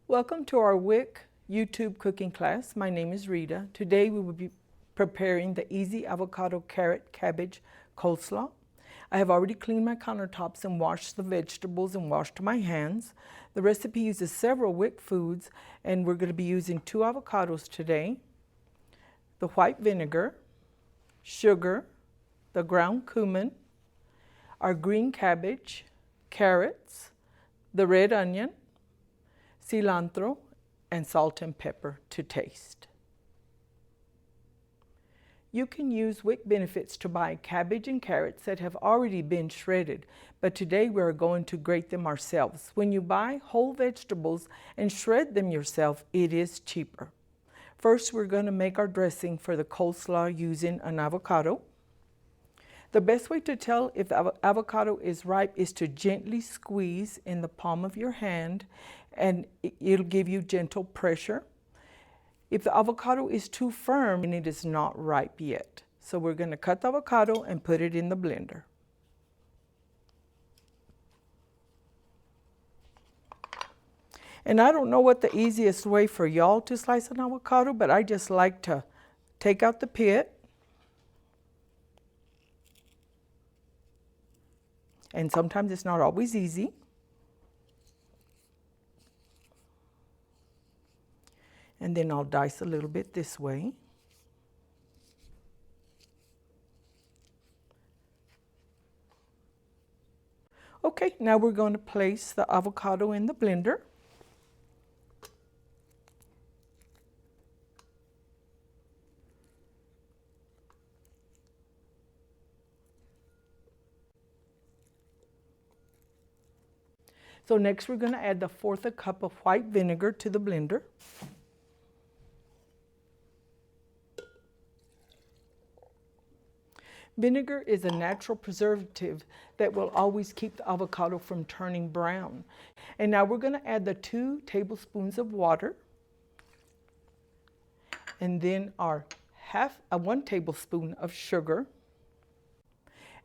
Welcome to our WIC YouTube cooking class. My name is Rita. Today we will be preparing the easy avocado, carrot, cabbage coleslaw. I have already cleaned my countertops and washed the vegetables and washed my hands. The recipe uses several WIC foods, and we're going to be using 2 avocados today, the white vinegar, sugar, the ground cumin, our green cabbage, carrots, the red onion, cilantro, and salt and pepper to taste. You can use WIC benefits to buy cabbage and carrots that have already been shredded, but today we are going to grate them ourselves. When you buy whole vegetables and shred them yourself, it is cheaper. First, we're going to make our dressing for the coleslaw using an avocado. The best way to tell if the avocado is ripe is to gently squeeze in the palm of your hand, and it'll give you gentle pressure. If the avocado is too firm, then it is not ripe yet. So we're going to cut the avocado and put it in the blender. And I don't know what the easiest way for y'all to slice an avocado, but I just like to take out the pit. And sometimes it's not always easy. And then I'll dice a little bit this way. Okay, now we're going to place the avocado in the blender. So next we're going to add the 1/4 cup of white vinegar to the blender. Vinegar is a natural preservative that will always keep the avocado from turning brown. And now we're going to add the 2 tablespoons of water, and then our 1 tablespoon of sugar.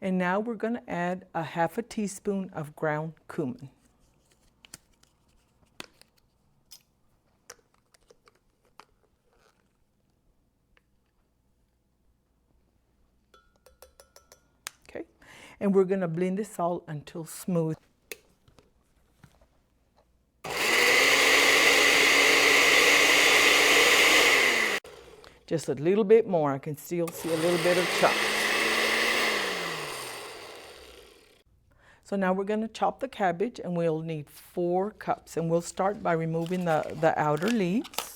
And now we're going to add a 1/2 teaspoon of ground cumin. And we're going to blend this all until smooth. Just a little bit more. I can still see a little bit of chunks. So now we're going to chop the cabbage, and we'll need 4 cups. And we'll start by removing the outer leaves.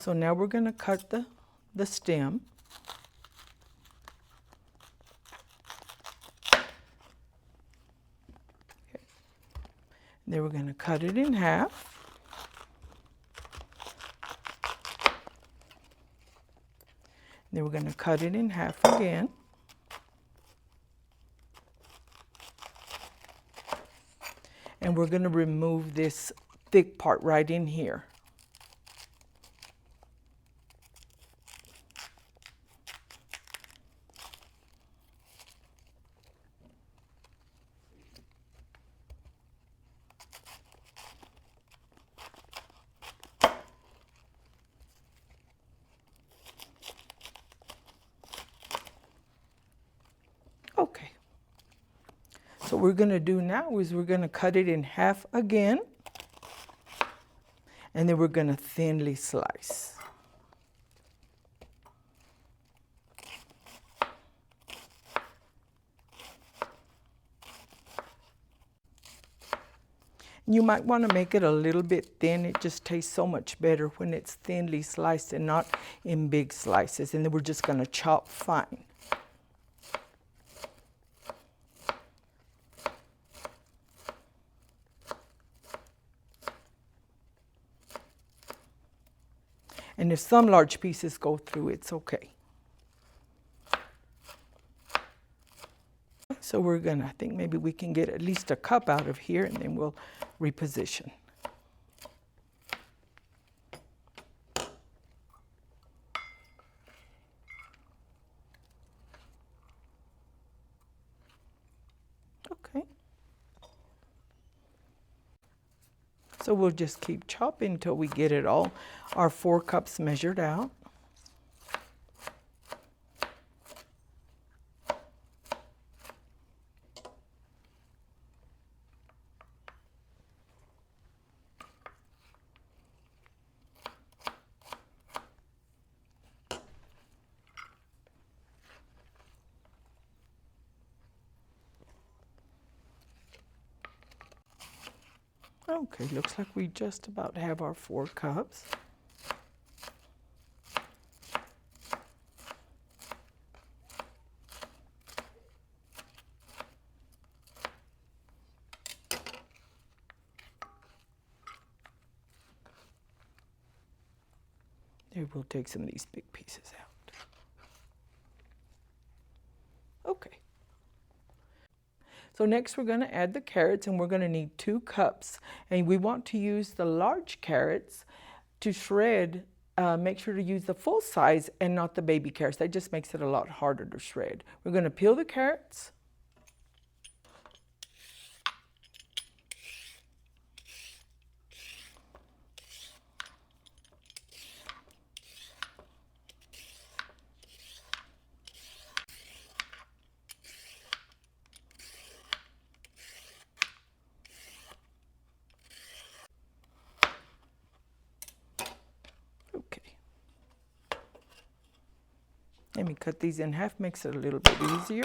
So now we're going to cut the stem. Okay. Then we're going to cut it in half. Then we're going to cut it in half again. And we're going to remove this thick part right in here. Okay, so what we're going to do now is we're going to cut it in half again, and then we're going to thinly slice. You might want to make it a little bit thin. It just tastes so much better when it's thinly sliced and not in big slices. And then we're just going to chop fine. And if some large pieces go through, it's okay. So we're gonna, I think maybe we can get at least a cup out of here, and then we'll reposition. So we'll just keep chopping until we get it all, our 4 cups measured out. Okay, looks like we just about have our 4 cups. There, we'll take some of these big pieces out. Okay. So next we're going to add the carrots, and we're going to need 2 cups. And we want to use the large carrots to shred. Make sure to use the full size and not the baby carrots. That just makes it a lot harder to shred. We're going to peel the carrots. Let me cut these in half, makes it a little bit easier.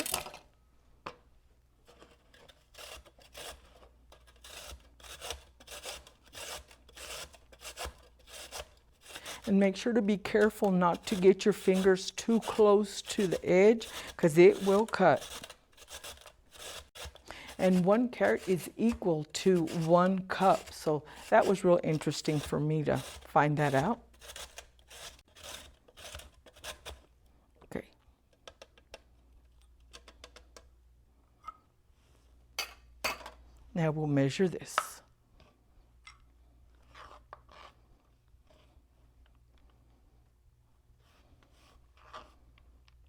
And make sure to be careful not to get your fingers too close to the edge, because it will cut. And 1 carrot is equal to 1 cup. So that was real interesting for me to find that out. Okay. Now we'll measure this.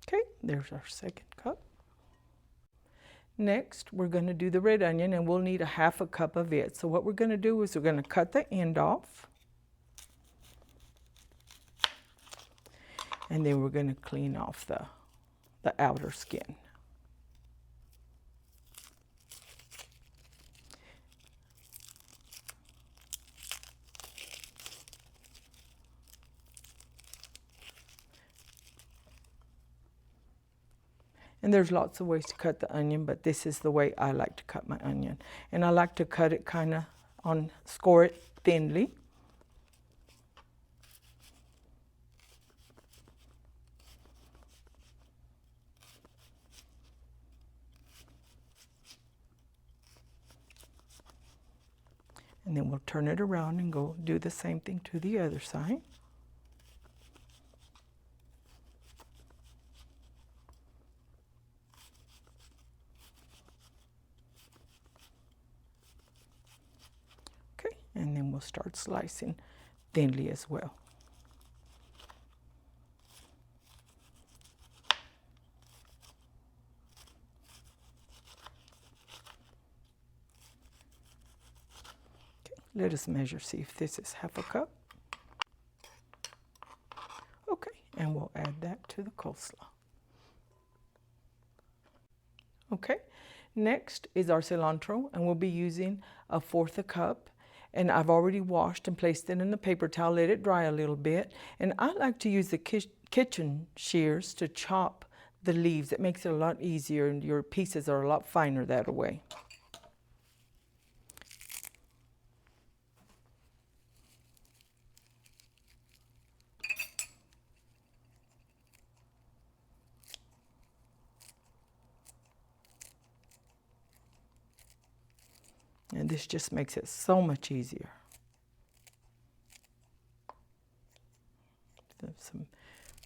Okay, there's our 2nd cup. Next, we're going to do the red onion, and we'll need a 1/2 cup of it. So what we're going to do is we're going to cut the end off. And then we're going to clean off the outer skin. And there's lots of ways to cut the onion, but this is the way I like to cut my onion. And I like to cut it score it thinly. And then we'll turn it around and go do the same thing to the other side. And then we'll start slicing thinly as well. Okay, let us measure, see if this is 1/2 cup. Okay, and we'll add that to the coleslaw. Okay, next is our cilantro, and we'll be using a 1/4 cup. And I've already washed and placed it in the paper towel, let it dry a little bit. And I like to use the kitchen shears to chop the leaves. It makes it a lot easier, and your pieces are a lot finer that way. And this just makes it so much easier. If some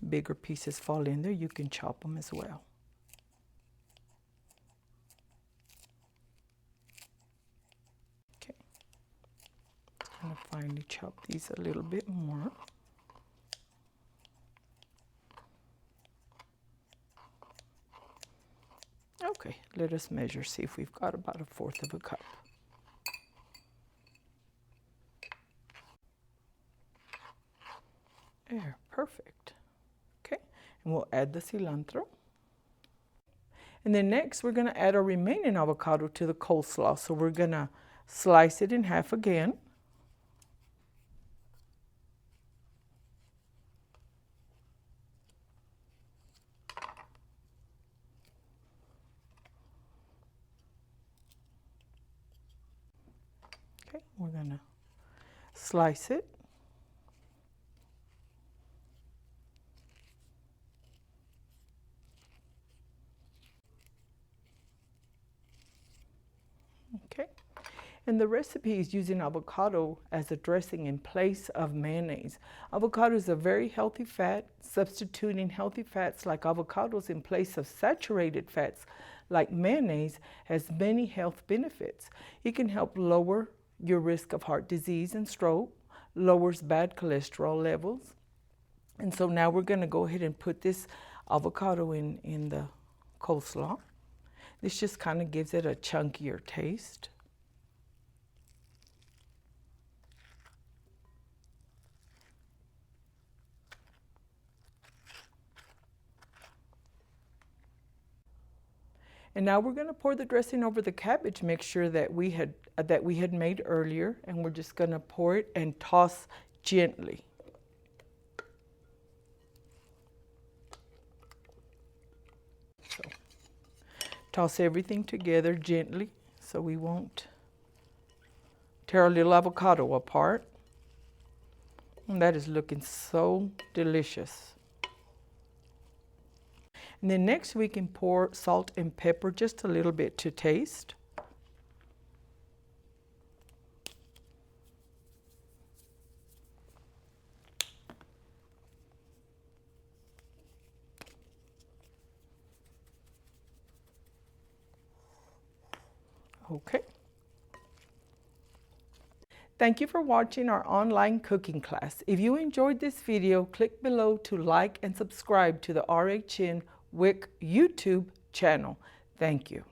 bigger pieces fall in there, you can chop them as well. Okay. I'm going to finally chop these a little bit more. Okay, let us measure, see if we've got about 1/4 cup. And we'll add the cilantro. And then next we're going to add our remaining avocado to the coleslaw. So we're going to slice it in half again. Okay, we're going to slice it. Okay, and the recipe is using avocado as a dressing in place of mayonnaise. Avocado is a very healthy fat. Substituting healthy fats like avocados in place of saturated fats like mayonnaise has many health benefits. It can help lower your risk of heart disease and stroke, lowers bad cholesterol levels. And so now we're going to go ahead and put this avocado in the coleslaw. This just kind of gives it a chunkier taste. And now we're going to pour the dressing over the cabbage mixture that we had made earlier, and we're just going to pour it and toss gently. So, toss everything together gently so we won't tear our little avocado apart. And that is looking so delicious. And then next we can pour salt and pepper just a little bit to taste. Okay. Thank you for watching our online cooking class. If you enjoyed this video, click below to like and subscribe to the RHN WIC YouTube channel. Thank you.